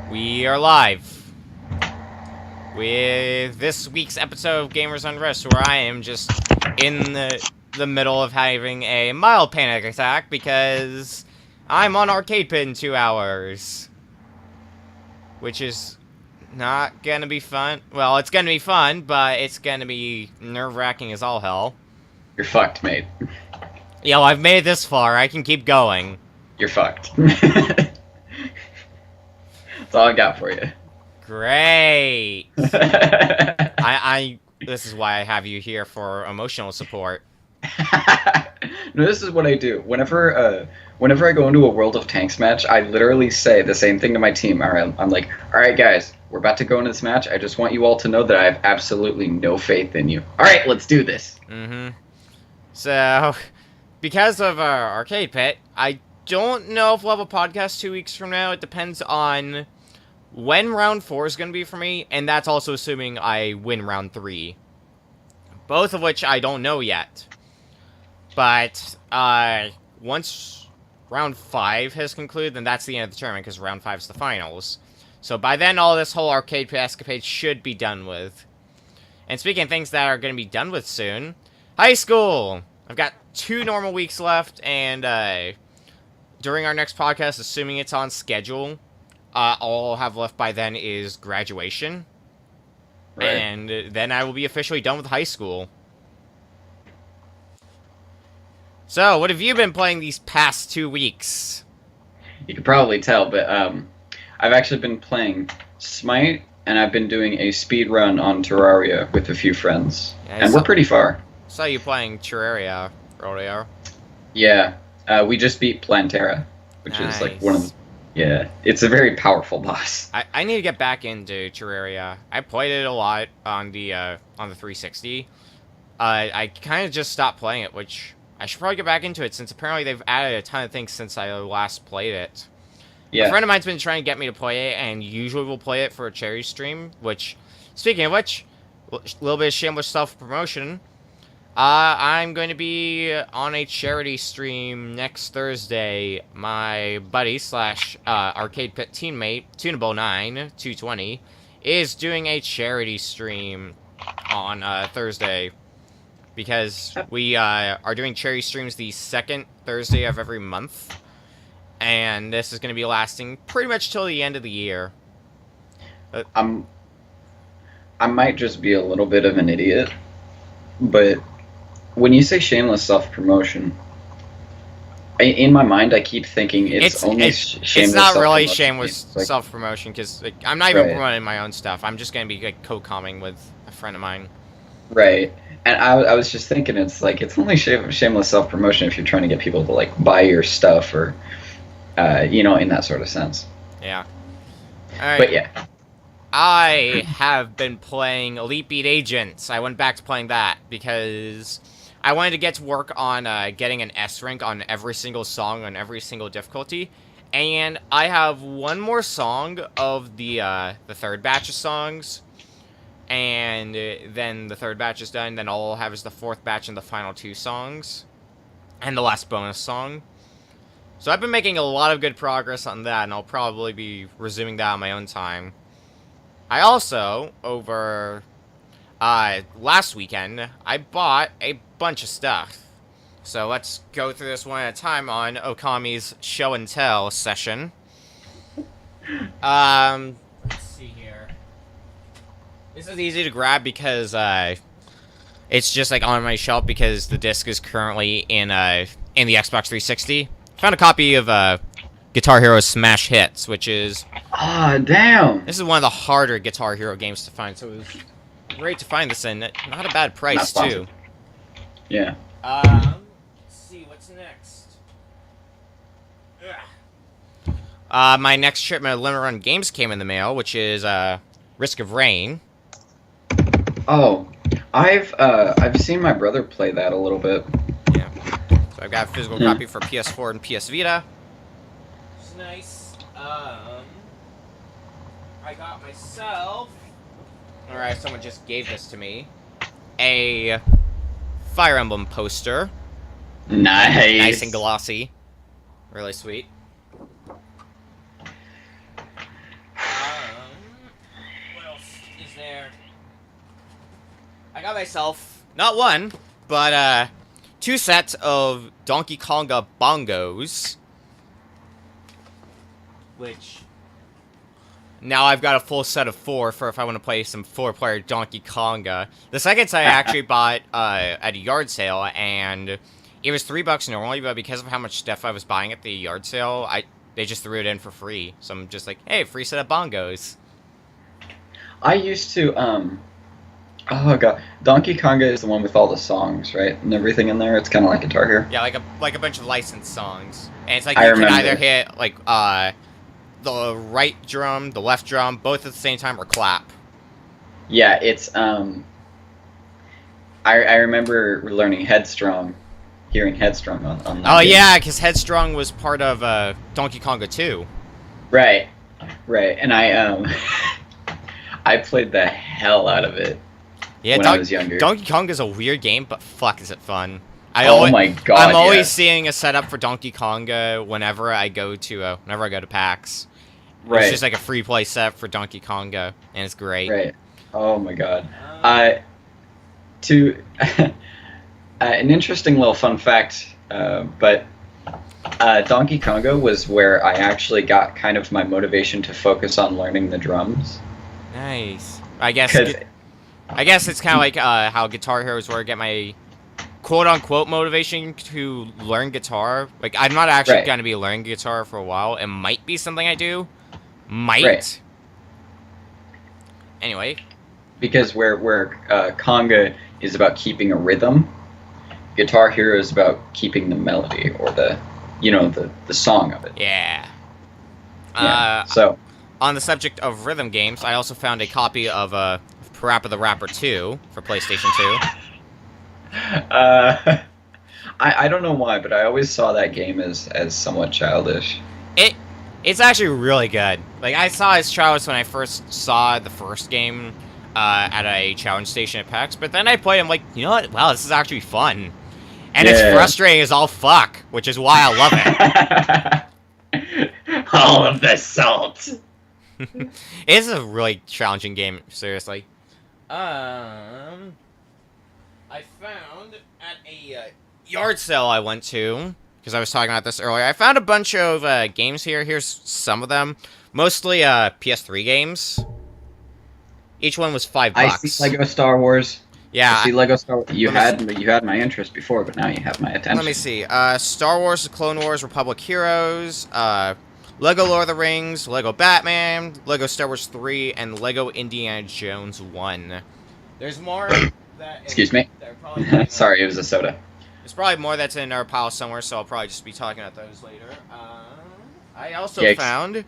We are live with this week's episode of Gamers Unrest, where I am just in the middle of having a mild panic attack because I'm on Arcade Pit in 2 hours. Which is not gonna be fun. Well, it's gonna be fun, but it's gonna be nerve-wracking as all hell. You're fucked, mate. Yo, I've made it this far. I can keep going. You're fucked. That's all I got for you. Great. This is why I have you here for emotional support. No, this is what I do. Whenever I go into a World of Tanks match, I literally say the same thing to my team. I'm like, all right, guys, we're about to go into this match. I just want you all to know that I have absolutely no faith in you. All right, let's do this. Mm-hmm. So, because of our Arcade Pit, I don't know if we'll have a podcast 2 weeks from now. It depends on when round 4 is going to be for me, and that's also assuming I win round 3. Both of which I don't know yet. But, once round 5 has concluded, then that's the end of the tournament, because round 5 is the finals. So by then, all this whole Arcade Pit escapade should be done with. And speaking of things that are going to be done with soon, high school! I've got 2 normal weeks left, and, during our next podcast, assuming it's on schedule, all I'll have left by then is graduation. Right. And then I will be officially done with high school. So, what have you been playing these past 2 weeks? You can probably tell, but I've actually been playing Smite, and I've been doing a speed run on Terraria with a few friends. Yeah, and we're pretty far. I saw you playing Terraria earlier. Yeah, we just beat Plantera, which is like one of the... Yeah, it's a very powerful boss. I need to get back into Terraria. I played it a lot on the 360. I kind of just stopped playing it, which I should probably get back into it, since apparently they've added a ton of things since I last played it. Yeah. A friend of mine's been trying to get me to play it, and usually we'll play it for a charity stream, which, speaking of which, a little bit of shameless self-promotion, I'm going to be on a charity stream next Thursday. My buddy slash Arcade Pit teammate, Tunable9, 220, is doing a charity stream on Thursday. Because we are doing charity streams the second Thursday of every month. And this is going to be lasting pretty much till the end of the year. I might just be a little bit of an idiot, but when you say shameless self-promotion, in my mind I keep thinking it's only shameless. It's not really shameless self-promotion, because like, I'm not even promoting my own stuff. I'm just going to be like co-comming with a friend of mine. Right. And I was just thinking, it's like, it's only shameless self-promotion if you're trying to get people to like buy your stuff, or in that sort of sense. Yeah. All right. But yeah, I have been playing Elite Beat Agents. I went back to playing that because I wanted to get to work on getting an S rank on every single song on every single difficulty, and I have one more song of the third batch of songs. And then the third batch is done, then all I'll have is the fourth batch and the final 2 songs. And the last bonus song. So I've been making a lot of good progress on that, and I'll probably be resuming that on my own time. I also, over last weekend, I bought a bunch of stuff. So let's go through this one at a time on Okami's Show and Tell session. Let's see here. This is easy to grab because it's just like on my shelf because the disc is currently in the Xbox 360. Found a copy of Guitar Hero Smash Hits, which is damn. This is one of the harder Guitar Hero games to find, so it was great to find this in. Not a bad price too. Yeah. Let's see what's next. My next shipment of Limit Run games came in the mail, which is Risk of Rain. Oh, I've seen my brother play that a little bit. Yeah. So I've got a physical copy for PS4 and PS Vita. Which is nice. I got myself... Alright, someone just gave this to me. A Fire Emblem poster. Nice. Nice and glossy. Really sweet. there. I got myself, not one, but 2 sets of Donkey Konga bongos. Which, now I've got a full set of 4 for if I want to play some 4-player Donkey Konga. The second set I actually bought at a yard sale, and it was $3 normally, but because of how much stuff I was buying at the yard sale, they just threw it in for free. So I'm just like, hey, free set of bongos. I used to, oh god, Donkey Konga is the one with all the songs, right? And everything in there. It's kind of like Guitar Hero. Yeah, like a bunch of licensed songs. And it's like I you can remember. either hit, like, the right drum, the left drum, both at the same time, or clap. Yeah, it's, I remember learning Headstrong, hearing Headstrong on that Oh, game. yeah, because Headstrong was part of Donkey Konga 2. Right, and I I played the hell out of it Yeah, when I was younger. Donkey Kong is a weird game, but fuck, is it fun. Oh my god, I'm always yes. seeing a setup for Donkey Konga whenever I go to PAX. Right. It's just like a free play set for Donkey Konga, and it's great. Right. Oh my god. To an interesting little fun fact, but Donkey Konga was where I actually got kind of my motivation to focus on learning the drums. Nice. I guess 'Cause- it's kind of like how Guitar Hero is where I get my quote-unquote motivation to learn guitar. Like, I'm not actually Right. going to be learning guitar for a while. It might be something I do. Might. Right. Anyway. Because where conga is about keeping a rhythm, Guitar Hero is about keeping the melody or the song of it. Yeah. Yeah. So On the subject of rhythm games, I also found a copy of Parappa the Rapper 2 for PlayStation 2. I don't know why, but I always saw that game as somewhat childish. It's actually really good. Like, I saw it as childish when I first saw the first game at a challenge station at PAX, but then I played, I'm like, you know what? Wow, this is actually fun. And it's Yeah. frustrating as all fuck, which is why I love it. All of the salt. It's a really challenging game, seriously. I found at a yard sale I went to, because I was talking about this earlier, I found a bunch of games here. Here's some of them. Mostly PS3 games. Each one was $5. I see Lego Star Wars. Yeah. I see Lego Star Wars. You Let me had my interest before, but now you have my attention. Let me see. Star Wars, The Clone Wars, Republic Heroes, Lego Lord of the Rings, Lego Batman, Lego Star Wars 3, and Lego Indiana Jones 1. There's more that... Excuse me. that are probably Sorry, it was a soda. There's probably more that's in our pile somewhere, so I'll probably just be talking about those later. I also Yikes. found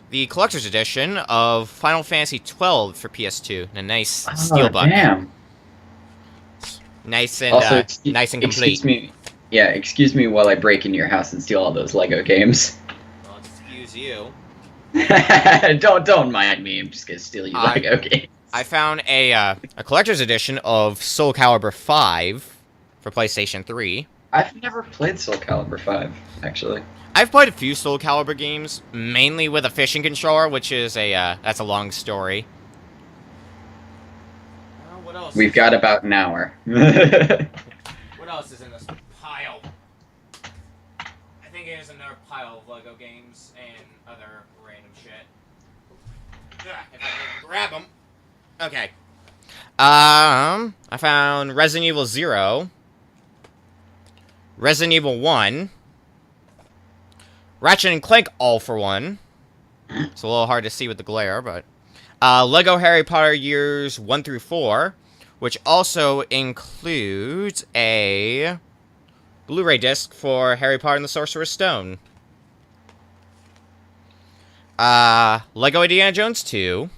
the collector's edition of Final Fantasy 12 for PS2. A nice steelbook. Damn. Nice and Also, nice and complete. Excuse me. Yeah, excuse me while I break into your house and steal all those Lego games. Well, excuse you. don't mind me. I'm just gonna steal you Lego games. I found a collector's edition of Soul Calibur 5 for PlayStation 3. I've never played Soul Calibur 5, actually. I've played a few Soul Calibur games, mainly with a fishing controller, which is that's a long story. What else? We've got about an hour. What else is in this pile? I think it is another pile of Lego games and other random shit. If I can grab them. Okay. I found Resident Evil 0, Resident Evil 1, Ratchet and Clank All for One. It's a little hard to see with the glare, but Lego Harry Potter Years 1 through 4, which also includes a Blu-ray disc for Harry Potter and the Sorcerer's Stone. Lego Indiana Jones 2,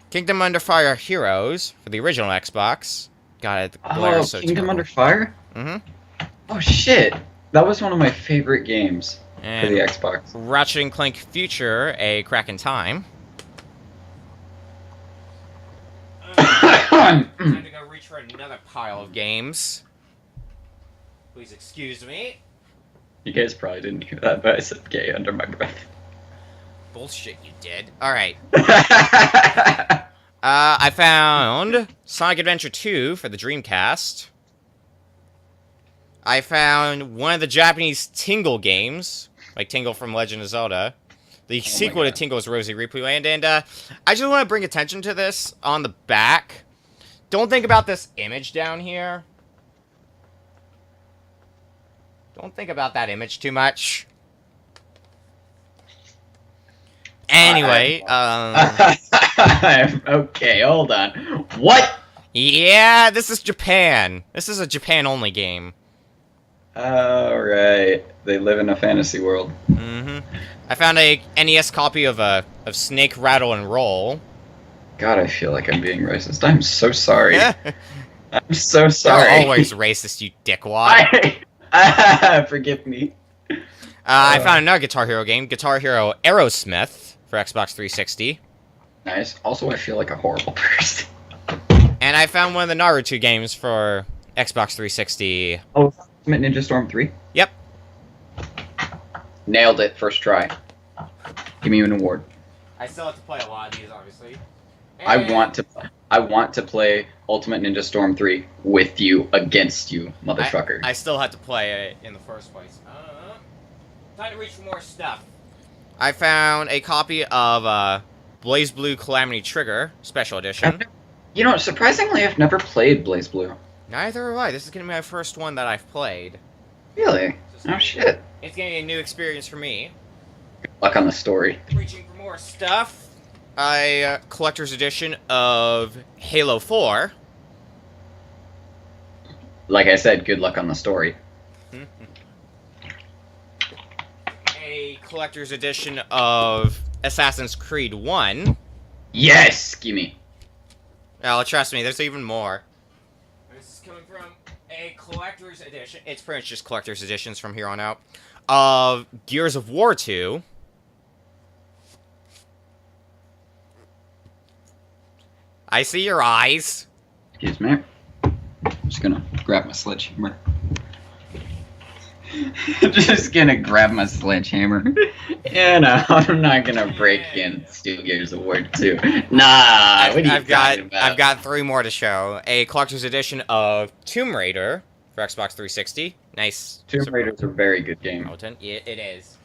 Kingdom Under Fire Heroes for the original Xbox. God, the glare is so Kingdom terrible. Under Fire? Mm-hmm. Oh shit! That was one of my favorite games for And the Xbox. Ratchet and Clank Future, A Crack in Time. Time to go reach for another pile of games. Please excuse me. You guys probably didn't hear that, but I said gay under my breath. Bullshit, you did. Alright. I found Sonic Adventure 2 for the Dreamcast. I found one of the Japanese Tingle games, like Tingle from Legend of Zelda. The sequel to Tingle is Rosy Replay Land, and I just want to bring attention to this on the back. Don't think about this image down here. Don't think about that image too much. Anyway, okay, hold on. What? Yeah, this is Japan. This is a Japan-only game. Alright. They live in a fantasy world. Mm-hmm. I found a NES copy of Snake, Rattle, and Roll. God, I feel like I'm being racist. I'm so sorry. I'm so sorry. You're always racist, you dickwad. Forgive me. I found another Guitar Hero game, Guitar Hero Aerosmith for Xbox 360. Nice. Also, I feel like a horrible person. And I found one of the Naruto games for Xbox 360. Oh, Ultimate Ninja Storm 3? Yep. Nailed it, first try. Give me an award. I still have to play a lot of these, obviously. And I want to play Ultimate Ninja Storm 3 with you, against you, motherfucker. I still had to play it in the first place. Time to reach for more stuff. I found a copy of Blaze Blue Calamity Trigger Special Edition. You know, surprisingly, I've never played Blaze Blue. Neither have I. This is going to be my first one that I've played. Really? Oh, shit. It's going to be a new experience for me. Good luck on the story. Reaching for more stuff. A collector's edition of Halo 4. Like I said, good luck on the story. A collector's edition of Assassin's Creed 1. Yes! Gimme. Oh, trust me, there's even more. This is coming from a collector's edition. It's pretty much just collector's editions from here on out. Of Gears of War 2. I see your eyes. Excuse me. I'm just gonna grab my sledgehammer. Just gonna grab my sledgehammer. And I'm not gonna break in Steel Gears of War 2. Nah, what are you talking about? I've got 3 more to show. A collector's edition of Tomb Raider for Xbox 360. Nice. Tomb Raider's a very good game. Yeah, it is.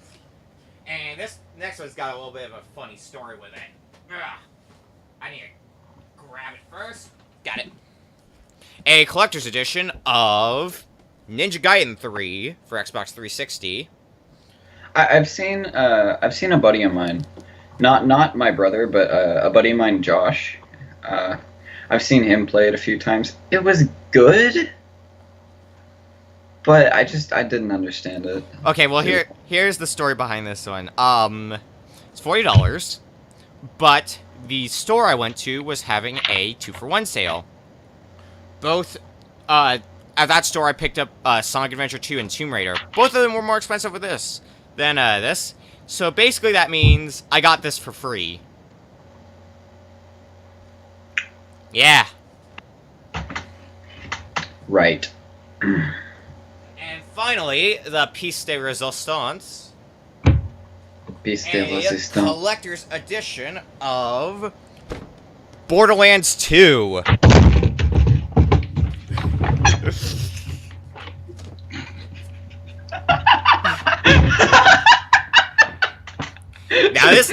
And this next one's got a little bit of a funny story with it. Ugh. I need to grab it first. Got it. A collector's edition of Ninja Gaiden 3 for Xbox 360. I've seen a buddy of mine, not my brother, but a buddy of mine, Josh. I've seen him play it a few times. It was good, but I didn't understand it. Okay, well here's the story behind this one. It's $40, but the store I went to was having a 2-for-1 sale. Both, at that store I picked up Sonic Adventure 2 and Tomb Raider. Both of them were more expensive with this than this. So basically that means I got this for free. Yeah. Right. And finally, the piece de resistance. Piece de A resistance. collector's edition of Borderlands 2. Now this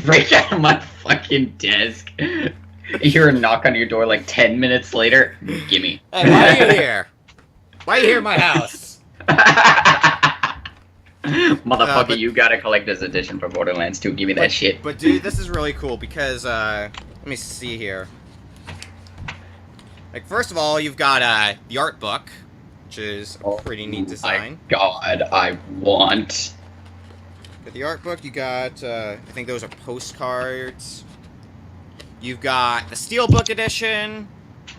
break out of my fucking desk. You hear a knock on your door like 10 minutes later. Gimme. Hey, why are you here? Why are you here at my house? Motherfucker, but- you got a collector's edition for Borderlands 2. Give me that shit. But dude, this is really cool because let me see here. Like first of all, you've got the art book, which is a pretty neat design. My God, I want. With the art book, you got I think those are postcards. You've got the Steelbook edition.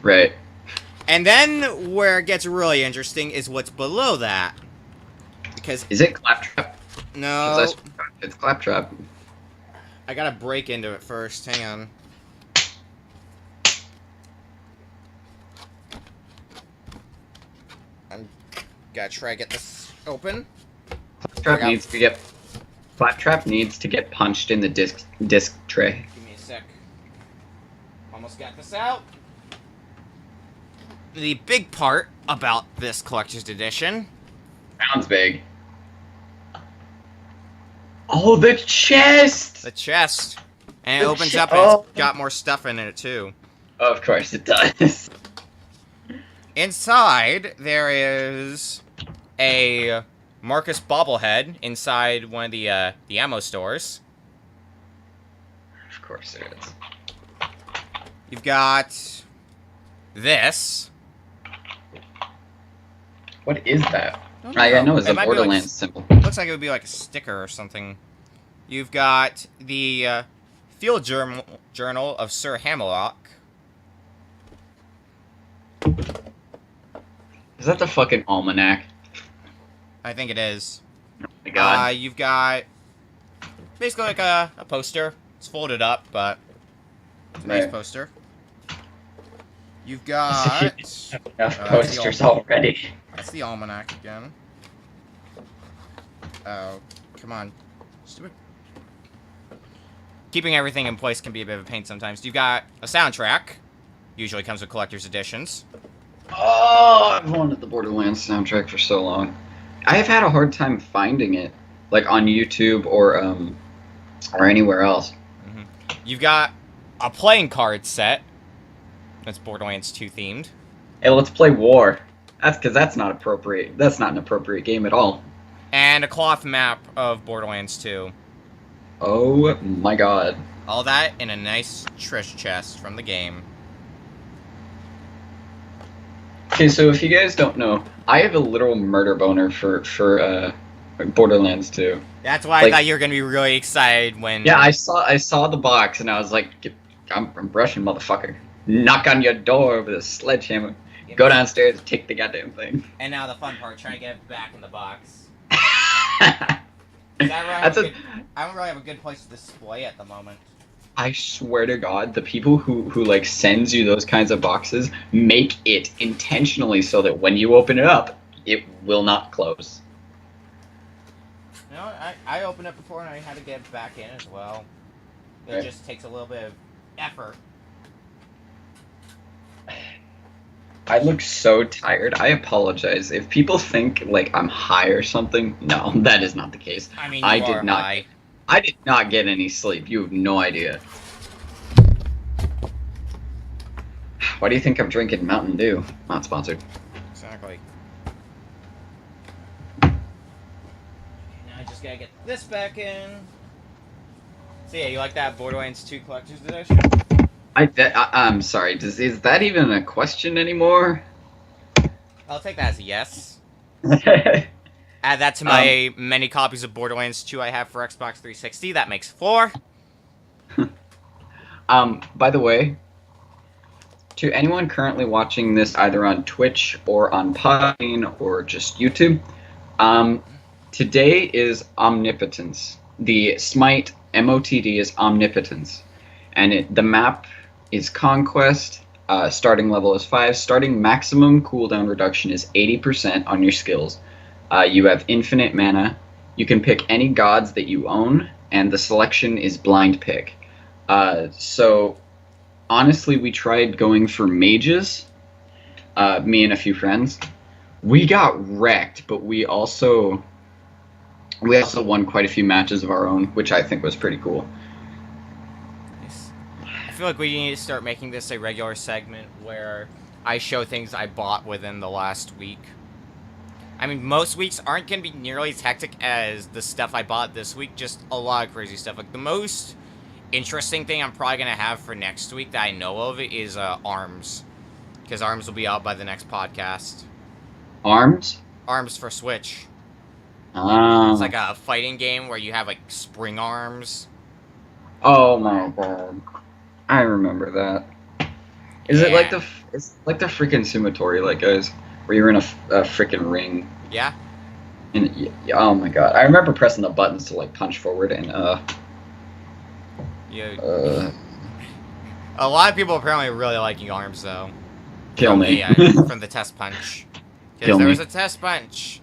Right. And then where it gets really interesting is what's below that. Because Is it Claptrap? no, It's Claptrap. I gotta break into it first. Hang on. I'm gotta try to get this open. Claptrap needs to get punched in the disc tray. Give me a sec. Almost got this out. The big part about this collector's edition. Sounds big. Oh, the chest! The chest. And it The opens che- up and oh. it's got more stuff in it too. Of course it does. Inside, there is a Marcus bobblehead inside one of the ammo stores. Of course there is. You've got this. What is that? Don't I know it's It a might be like Borderlands symbol. Looks like it would be like a sticker or something. You've got the field journal of Sir Hammerlock. Is that the fucking almanac? I think it is. Oh my god. You've got basically like a poster. It's folded up, but it's a nice Right. poster. You've got... Enough the posters already. That's the almanac again. Oh, come on. Stupid. Keeping everything in place can be a bit of a pain sometimes. You've got a soundtrack. Usually comes with collector's editions. Oh, I've wanted the Borderlands soundtrack for so long. I have had a hard time finding it, like on YouTube or anywhere else. You've got a playing card set. That's Borderlands 2 themed. Hey, let's play War. That's because that's not appropriate. That's not an appropriate game at all. And a cloth map of Borderlands 2. Oh my god. All that in a nice treasure chest from the game. Okay, so if you guys don't know, I have a literal murder boner for Borderlands 2. That's why I thought you were gonna be really excited when. Yeah, I saw the box and I was like, I'm brushing, motherfucker. Knock on your door with a sledgehammer. Go downstairs and take the goddamn thing. And now the fun part, trying to get it back in the box. That's I don't really have a good place to display at the moment. I swear to God, the people who like sends you those kinds of boxes make it intentionally so that when you open it up, it will not close. You know, I opened it before and I had to get it back in as well. It Right. just takes a little bit of effort. I look so tired. I apologize. If people think like I'm high or something, no, that is not the case. I mean, I did not. high. I did not get any sleep. You have no idea. Why do you think I'm drinking Mountain Dew? Not sponsored. Exactly. Now I just gotta get this back in. So yeah, you like that Borderlands 2 Collector's Edition? I'm sorry. Is that even a question anymore? I'll take that as a yes. Add that to my many copies of Borderlands 2 I have for Xbox 360. That makes 4. By the way, to anyone currently watching this either on Twitch or on Podbean or just YouTube, today is Omnipotence. The Smite MOTD is Omnipotence. And the map is Conquest. Starting level is 5. Starting maximum cooldown reduction is 80% on your skills. You have infinite mana. You can pick any gods that you own, and the selection is blind pick. So, honestly, we tried going for mages, me and a few friends. We got wrecked, but we also won quite a few matches of our own, which I think was pretty cool. Nice. I feel like we need to start making this a regular segment where I show things I bought within the last week. I mean, most weeks aren't going to be nearly as hectic as the stuff I bought this week, just a lot of crazy stuff. Like, the most interesting thing I'm probably going to have for next week that I know of is ARMS. Because ARMS will be out by the next podcast. ARMS? ARMS for Switch. Ah. It's like a fighting game where you have, like, spring arms. Oh my god. I remember that. Is it like it's like the freaking Sumatori, like, guys? Where you're in a freaking ring. Yeah. And yeah, oh my god, I remember pressing the buttons to like punch forward and A lot of people apparently really liking ARMS though. Kill me. Yeah, from the test punch. Kill Because there me. was a test punch,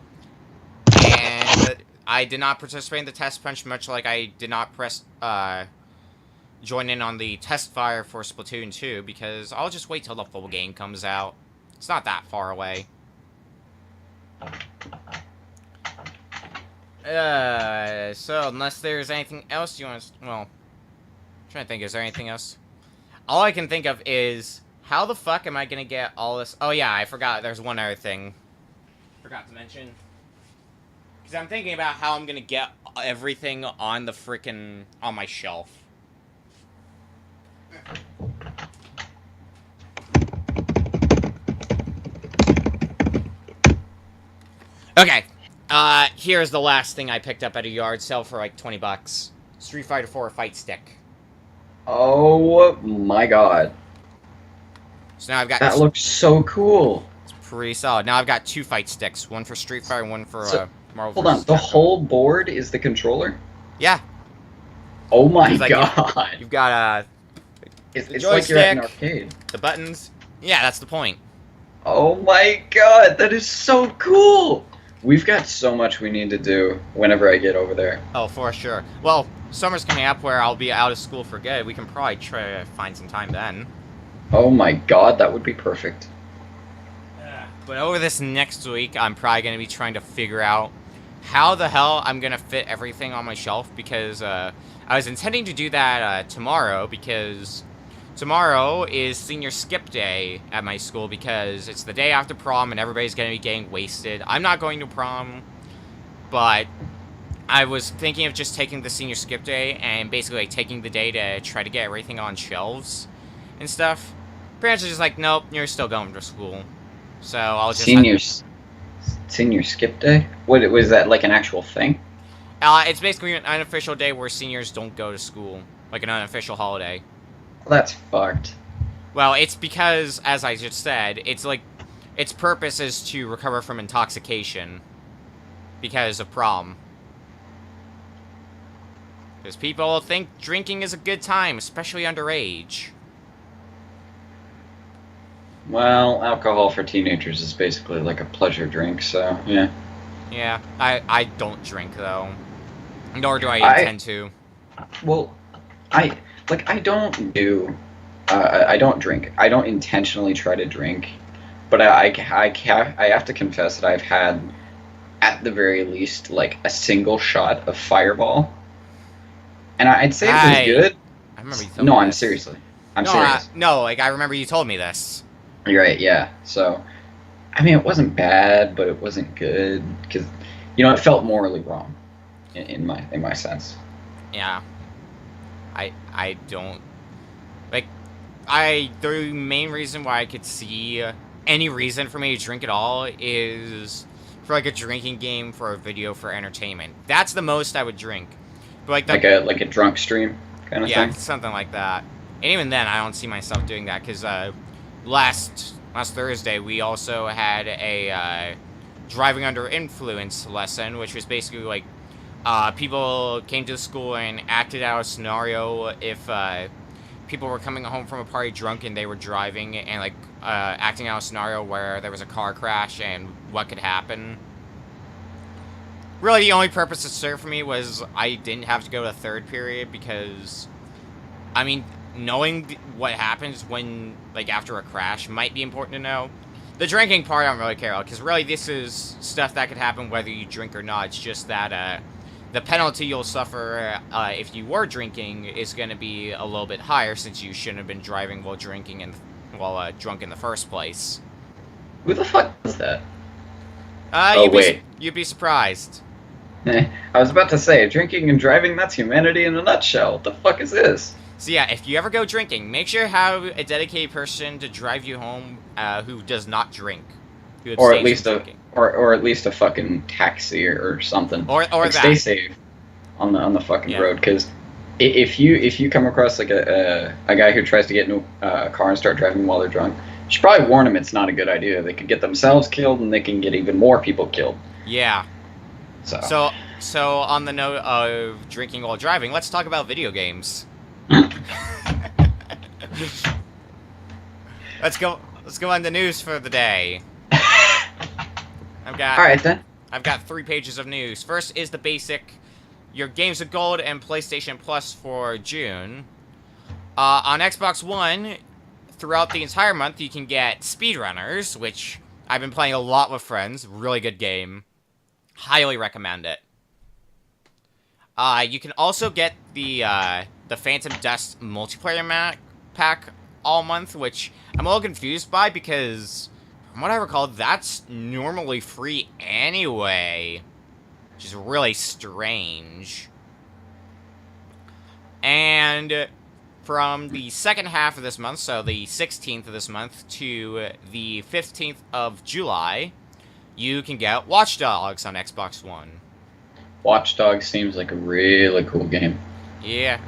and I did not participate in the test punch, much like I did not join in on the test fire for Splatoon 2 because I'll just wait till the full game comes out. It's not that far away. So unless there's anything else you want to... Well, I'm trying to think, is there anything else? All I can think of is, how the fuck am I gonna get all this... Oh yeah, I forgot, there's one other thing. Forgot to mention. Because I'm thinking about how I'm gonna get everything on the frickin' on my shelf. Okay. Here's the last thing I picked up at a yard sale for like 20 bucks. Street Fighter 4 Fight Stick. Oh my god. So now I've got... That looks so cool. It's pretty solid. Now I've got 2 fight sticks. One for Street Fighter, one for Marvel Hold on, vs. the Capcom. whole board is the controller? Yeah. Oh my It's like god. You've got It's the like you're at an joystick. arcade. the buttons. Yeah, that's the point. Oh my god, that is so cool! We've got so much we need to do whenever I get over there. Oh, for sure. Well, summer's coming up where I'll be out of school for good. We can probably try to find some time then. Oh my god, that would be perfect. But over this next week, I'm probably going to be trying to figure out how the hell I'm going to fit everything on my shelf, because I was intending to do that tomorrow, because tomorrow is senior skip day at my school, because it's the day after prom and everybody's going to be getting wasted. I'm not going to prom, but I was thinking of just taking the senior skip day and basically like taking the day to try to get everything on shelves and stuff. Parents are just like, nope, you're still going to school. So I'll just... Senior skip day? What, was that like an actual thing? It's basically an unofficial day where seniors don't go to school. Like an unofficial holiday. Well, that's fucked. Well, it's because, as I just said, it's like... Its purpose is to recover from intoxication. Because of prom. Because people think drinking is a good time, especially underage. Well, alcohol for teenagers is basically like a pleasure drink, so, yeah. Yeah, I don't drink, though. Nor do I intend to. Well, I don't do... I don't drink. I don't intentionally try to drink. But I have to confess that I've had, at the very least, like, a single shot of Fireball. And I'd say it was good. I remember you told me No, I'm this. seriously. I'm serious. No, like, I remember you told me this. You're right, yeah. So, I mean, it wasn't bad, but it wasn't good, because, you know, it felt morally wrong, in my sense. Yeah. I don't... Like, the main reason why I could see any reason for me to drink at all is for, like, a drinking game, for a video, for entertainment. That's the most I would drink. But, like, like a drunk stream kind of yeah, thing? something like that. And even then, I don't see myself doing that, because, last Thursday, we also had a driving under influence lesson, which was basically like people came to the school and acted out a scenario if people were coming home from a party drunk and they were driving, and like acting out a scenario where there was a car crash and what could happen. Really, the only purpose it served for me was I didn't have to go to third period, because, I mean, knowing what happens when, like, after a crash might be important to know. The drinking part I don't really care about, because really this is stuff that could happen whether you drink or not. It's just that the penalty you'll suffer if you were drinking is going to be a little bit higher, since you shouldn't have been driving while drinking and while drunk in the first place. Who the fuck was that? Wait. You'd be surprised. I was about to say, drinking and driving, that's humanity in a nutshell. What the fuck is this? So yeah, if you ever go drinking, make sure you have a dedicated person to drive you home who does not drink. Who Or at abstains least from a drinking. or at least a fucking taxi or something. Or like, that. stay safe on the fucking Yeah. road, because if you come across like a guy who tries to get into a car and start driving while they're drunk, you should probably warn them it's not a good idea. They could get themselves killed, and they can get even more people killed. Yeah. So So on the note of drinking while driving, let's talk about video games. Let's go on the news for the day. all right then. I've got 3 pages of news. First is the basic, your Games of Gold and PlayStation Plus for June. On Xbox One, throughout the entire month, you can get speedrunners, which I've been playing a lot with friends. Really good game. Highly recommend it. You can also get the Phantom Dust multiplayer pack all month, which I'm a little confused by because, from what I recall, that's normally free anyway, which is really strange. And from the second half of this month, so the 16th of this month to the 15th of July, you can get Watch Dogs on Xbox One. Watch Dogs seems like a really cool game. Yeah,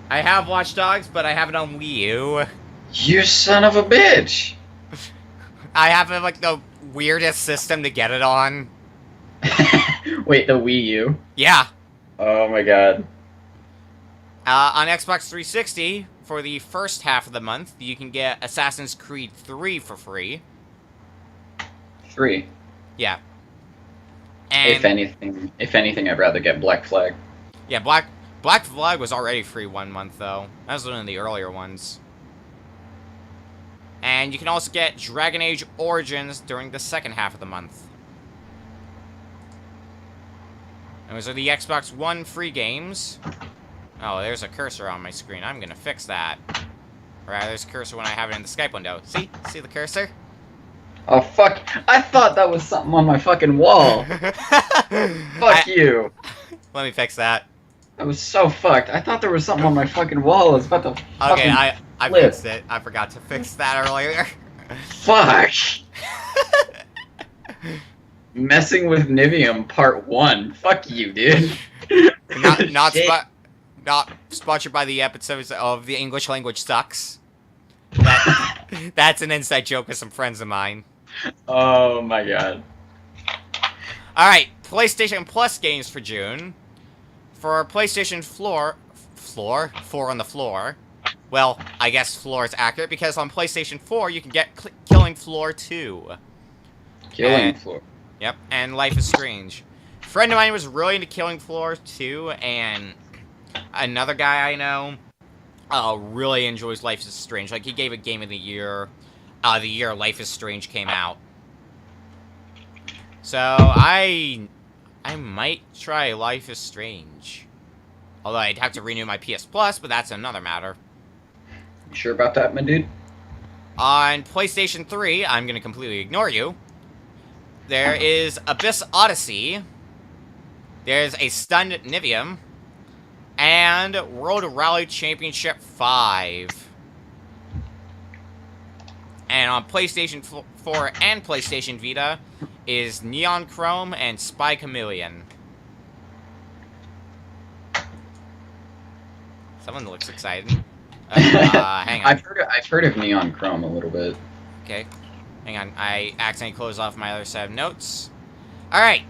I have Watch Dogs, but I have it on Wii U. You son of a bitch! I have like the weirdest system to get it on. Wait, the Wii U? Yeah. Oh my god. On Xbox 360, for the first half of the month, you can get Assassin's Creed 3 for free. 3. Yeah. And If anything, I'd rather get Black Flag. yeah, Black Flag was already free 1 month though. That was one of the earlier ones. And you can also get Dragon Age Origins during the second half of the month. And those are the Xbox One free games. Oh, there's a cursor on my screen. I'm gonna fix that. Right, there's a cursor when I have it in the Skype window. See? See the cursor? Oh fuck! I thought that was something on my fucking wall. Fuck you. Let me fix that. I was so fucked. I thought there was something on my fucking wall. I was about to Okay, fucking I flip. fixed it. I forgot to fix that earlier. Fuck! Messing with Nivium Part 1. Fuck you, dude. Shit. Not sponsored by the episodes of The English Language Sucks. That's an inside joke with some friends of mine. Oh my god. Alright, PlayStation Plus games for June. For PlayStation 4 on the floor. Well, I guess floor is accurate because on PlayStation 4 you can get Killing Floor 2. Killing Floor. Yep, and Life is Strange. A friend of mine was really into Killing Floor 2, and another guy I know really enjoys Life is Strange. Like, he gave it Game of the year Life is Strange came out. So, I might try Life is Strange. Although I'd have to renew my PS Plus, but that's another matter. You sure about that, my dude? On PlayStation 3, I'm going to completely ignore you. There is Abyss Odyssey. There's a Stunned Nivium. And World Rally Championship 5. And on PlayStation 4 and PlayStation Vita is Neon Chrome and Spy Chameleon. Someone looks excited. Hang on. I've heard of Neon Chrome a little bit. Okay. Hang on. I accidentally closed off my other set of notes. Alright.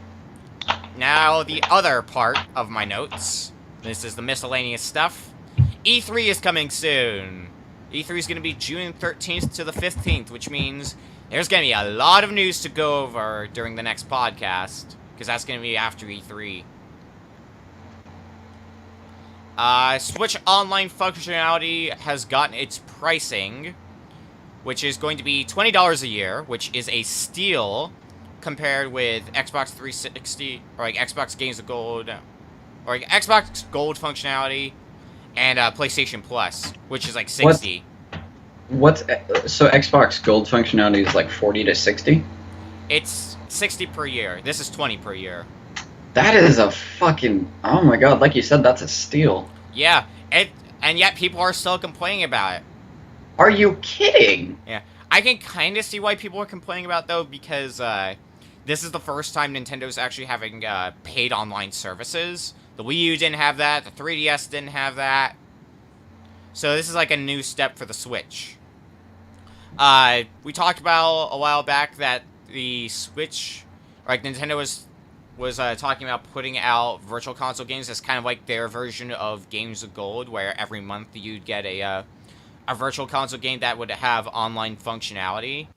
Now the other part of my notes. This is the miscellaneous stuff. E3 is coming soon. E3 is going to be June 13th to the 15th, which means there's going to be a lot of news to go over during the next podcast, because that's going to be after E3. Switch Online functionality has gotten its pricing, which is going to be $20 a year, which is a steal compared with Xbox 360, or like Xbox Games of Gold, or like Xbox Gold functionality, and PlayStation Plus, which is like 60. So Xbox Gold functionality is like 40 to 60? It's 60 per year. This is 20 per year. That is a fucking... Oh my god, like you said, that's a steal. Yeah, and yet people are still complaining about it. Are you kidding? Yeah, I can kind of see why people are complaining about it, though, because this is the first time Nintendo's actually having paid online services. The Wii U didn't have that, the 3DS didn't have that. So this is like a new step for the Switch. We talked about a while back that the Switch, like Nintendo was talking about putting out Virtual Console games as kind of like their version of Games of Gold, where every month you'd get a Virtual Console game that would have online functionality.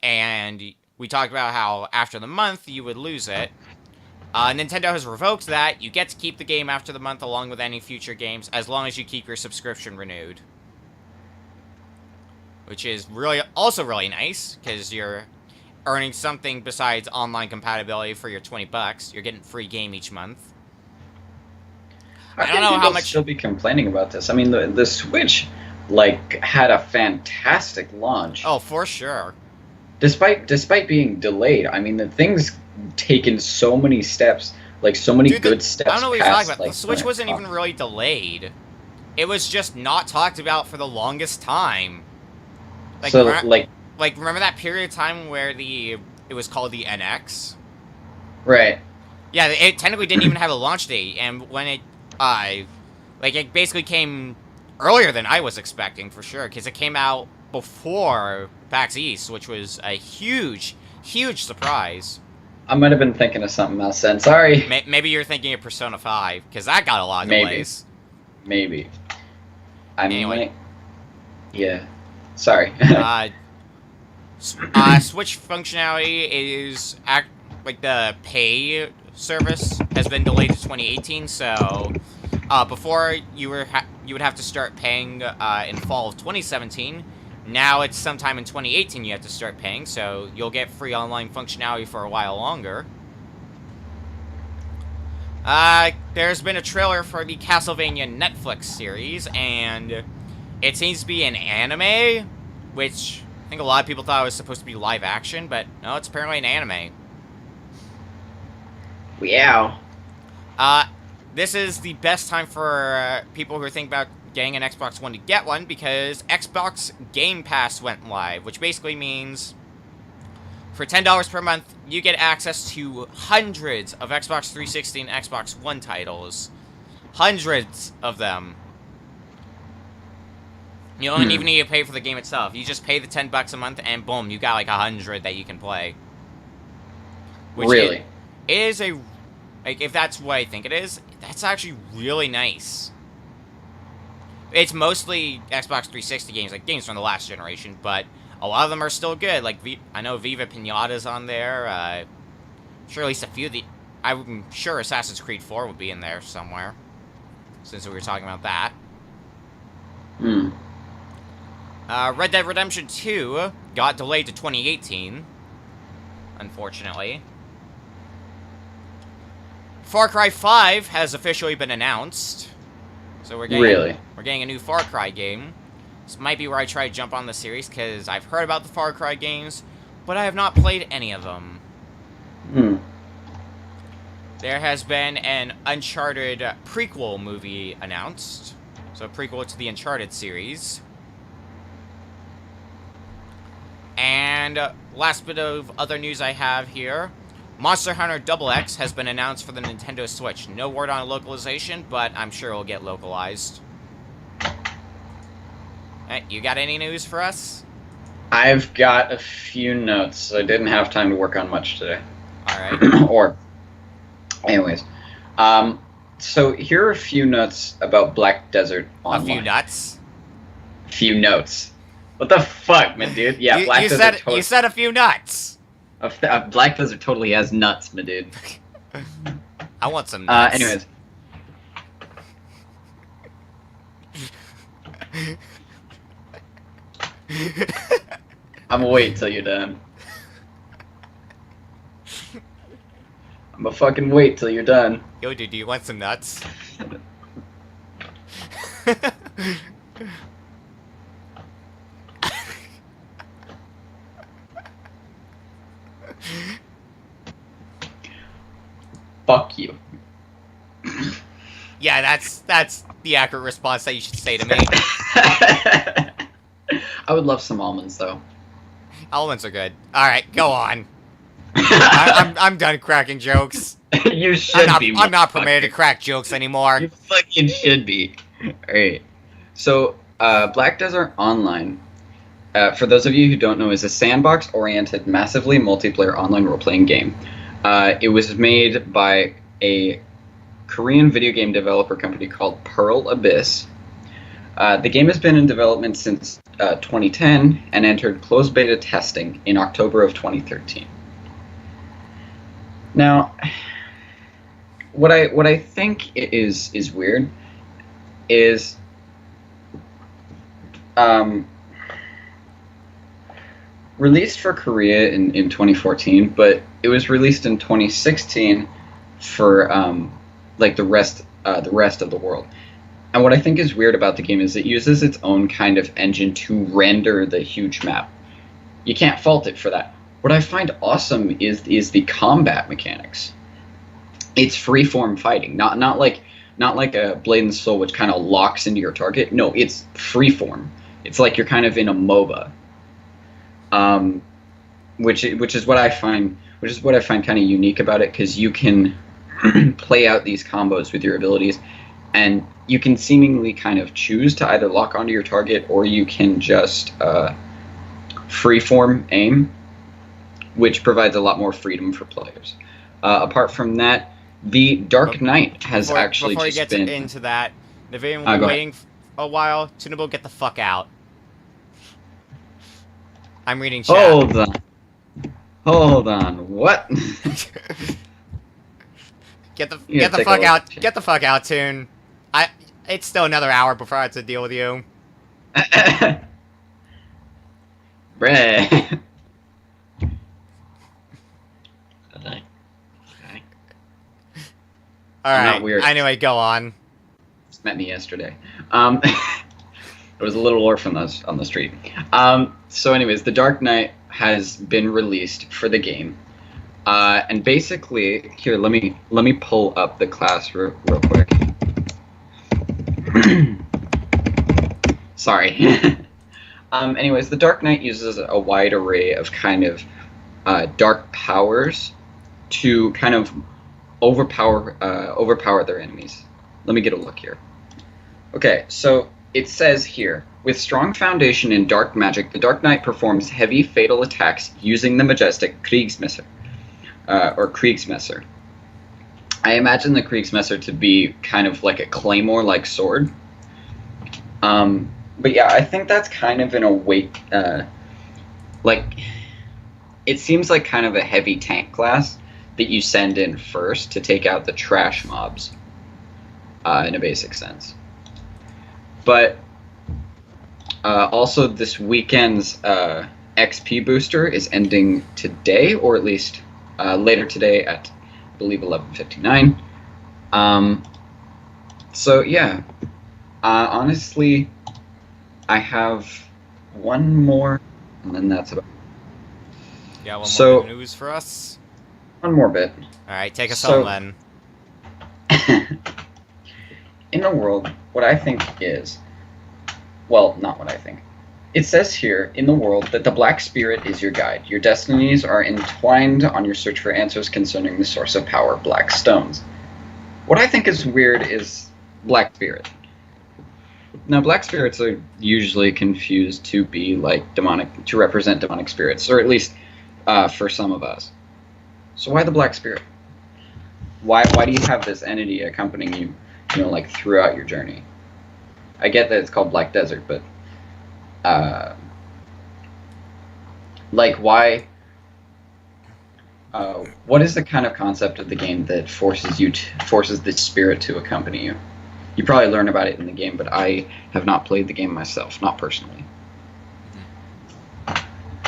And we talked about how after the month you would lose it. Nintendo has revoked that. You get to keep the game after the month along with any future games, as long as you keep your subscription renewed. Which is also really nice, because you're earning something besides online compatibility for your $20. You're getting free game each month. I don't know how much still be complaining about this. I mean, the Switch, like, had a fantastic launch. Oh, for sure. Despite being delayed, I mean, the thing's taken so many steps, like so many good steps. I don't know what you're talking about. Like, the Switch wasn't even really delayed. It was just not talked about for the longest time. Like, so, remember that period of time where it was called the NX? Right. Yeah, it technically didn't even have a launch date, and when it, it basically came earlier than I was expecting, for sure, because it came out before PAX East, which was a huge, huge surprise. I might have been thinking of something else then, sorry. Maybe you're thinking of Persona 5, because that got a lot of delays. Maybe. Anyway. Yeah. Sorry. Switch functionality is the pay service has been delayed to 2018. So before you would have to start paying in fall of 2017. Now it's sometime in 2018 you have to start paying. So you'll get free online functionality for a while longer. There's been a trailer for the Castlevania Netflix series, and it seems to be an anime, which I think a lot of people thought it was supposed to be live action, but no, it's apparently an anime. Wow. This is the best time for people who are thinking about getting an Xbox One to get one, because Xbox Game Pass went live, which basically means for $10 per month, you get access to hundreds of Xbox 360 and Xbox One titles. Hundreds of them. You don't even need to pay for the game itself. You just pay the $10 a month, and boom, you got like 100 that you can play. Which really? It is if that's what I think it is, that's actually really nice. It's mostly Xbox 360 games, like games from the last generation, but a lot of them are still good. Like, I know Viva Pinata's on there. Sure, at least a few of I'm sure Assassin's Creed 4 would be in there somewhere, since we were talking about that. Red Dead Redemption 2 got delayed to 2018, unfortunately. Far Cry 5 has officially been announced. So we're getting a new Far Cry game. This might be where I try to jump on the series, because I've heard about the Far Cry games, but I have not played any of them. There has been an Uncharted prequel movie announced. So a prequel to the Uncharted series. And last bit of other news I have here. Monster Hunter XX has been announced for the Nintendo Switch. No word on localization, but I'm sure it'll get localized. Hey, you got any news for us? I've got a few notes. I didn't have time to work on much today. Alright. Anyways. So here are a few notes about Black Desert Online. A few nuts? Few notes. What the fuck, man, dude? Yeah, Black Desert. You said a few nuts. Black Desert totally has nuts, my dude. I want some nuts. Anyways. I'm gonna wait till you're done. I'm gonna fucking wait till you're done. Yo, dude, do you want some nuts? Fuck you. Yeah, that's the accurate response that you should say to me. I would love some almonds, though. Almonds are good. Alright, go on. I'm done cracking jokes. You should be. I'm not permitted to crack jokes anymore. You fucking should be. Alright. So, Black Desert Online, for those of you who don't know, is a sandbox-oriented, massively multiplayer online role-playing game. It was made by a Korean video game developer company called Pearl Abyss. The game has been in development since 2010 and entered closed beta testing in October of 2013. Now, what I think is weird is um, released for Korea in 2014, but it was released in 2016 for like the rest of the world. And what I think is weird about the game is it uses its own kind of engine to render the huge map. You can't fault it for that. What I find awesome is the combat mechanics. It's freeform fighting, not like a Blade and Soul which kind of locks into your target. No, it's freeform. It's like you're kind of in a MOBA. Which is what I find kind of unique about it, because you can play out these combos with your abilities, and you can seemingly kind of choose to either lock onto your target or you can just freeform aim, which provides a lot more freedom for players. Apart from that, the Dark Knight has actually before just you get been into that, Nivium will be waiting a while. Tunable, get the fuck out. I'm reading chat. Hold on. What? Get the fuck out. Get the fuck out, Toon. It's still another hour before I have to deal with you. Bruh. Alright, weird. Anyway, go on. Just met me yesterday. It was a little orphan on the street. So anyways, The Dark Knight has been released for the game. And basically, here, let me pull up the class real quick. Sorry. Anyways, The Dark Knight uses a wide array of kind of dark powers to kind of overpower their enemies. Let me get a look here. Okay, so it says here, with strong foundation in dark magic, the Dark Knight performs heavy fatal attacks using the majestic Kriegsmesser, or Kriegsmesser. I imagine the Kriegsmesser to be kind of like a claymore-like sword. But yeah, I think that's kind of in a weight, like, it seems like kind of a heavy tank class that you send in first to take out the trash mobs, in a basic sense. But also this weekend's XP booster is ending today, or at least later today at, I believe, 11:59. So yeah, honestly, I have one more, and then that's about. Yeah, one more bit of news for us. One more bit. All right, take us home then. In the world, what I think is, well, not what I think. It says here in the world that the Black Spirit is your guide. Your destinies are entwined on your search for answers concerning the source of power, Black Stones. What I think is weird is Black Spirit. Now, Black Spirits are usually confused to be like demonic, to represent demonic spirits, or at least for some of us. So why the Black Spirit? Why do you have this entity accompanying you, like throughout your journey? I get that it's called Black Desert, but like why? What is the kind of concept of the game that forces the spirit to accompany you? You probably learn about it in the game, but I have not played the game myself, not personally.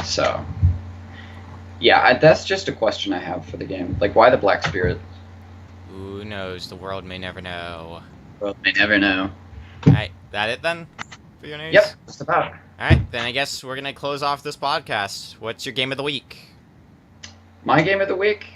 So, yeah, that's just a question I have for the game. Like, why the Black Spirit? Who knows? The world may never know. World may never know. Alright, that it then? For your news? Yep, just about. Alright, then I guess we're gonna close off this podcast. What's your game of the week? My game of the week?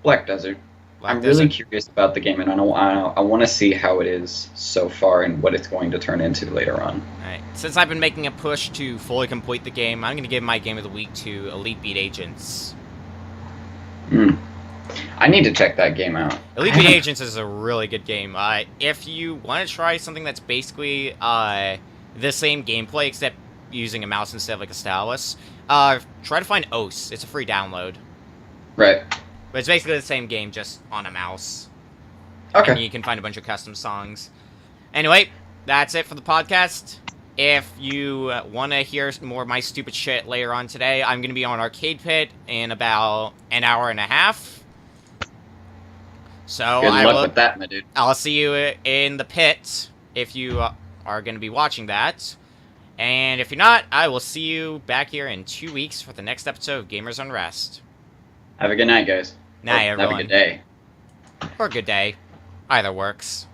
Black Desert. I'm really curious about the game, and I want to see how it is so far and what it's going to turn into later on. Alright, since I've been making a push to fully complete the game, I'm going to give my game of the week to Elite Beat Agents. I need to check that game out. Elite Beat Agents is a really good game. If you want to try something that's basically the same gameplay, except using a mouse instead of like a stylus, try to find OS. It's a free download. Right. But it's basically the same game, just on a mouse. Okay. And you can find a bunch of custom songs. Anyway, that's it for the podcast. If you want to hear more of my stupid shit later on today, I'm going to be on Arcade Pit in about an hour and a half. So Good luck with that, my dude. I'll see you in the pit if you are going to be watching that. And if you're not, I will see you back here in 2 weeks for the next episode of Gamers Unrest. Have a good night, guys. Night, Or everyone. Have a good day. Or a good day. Either works.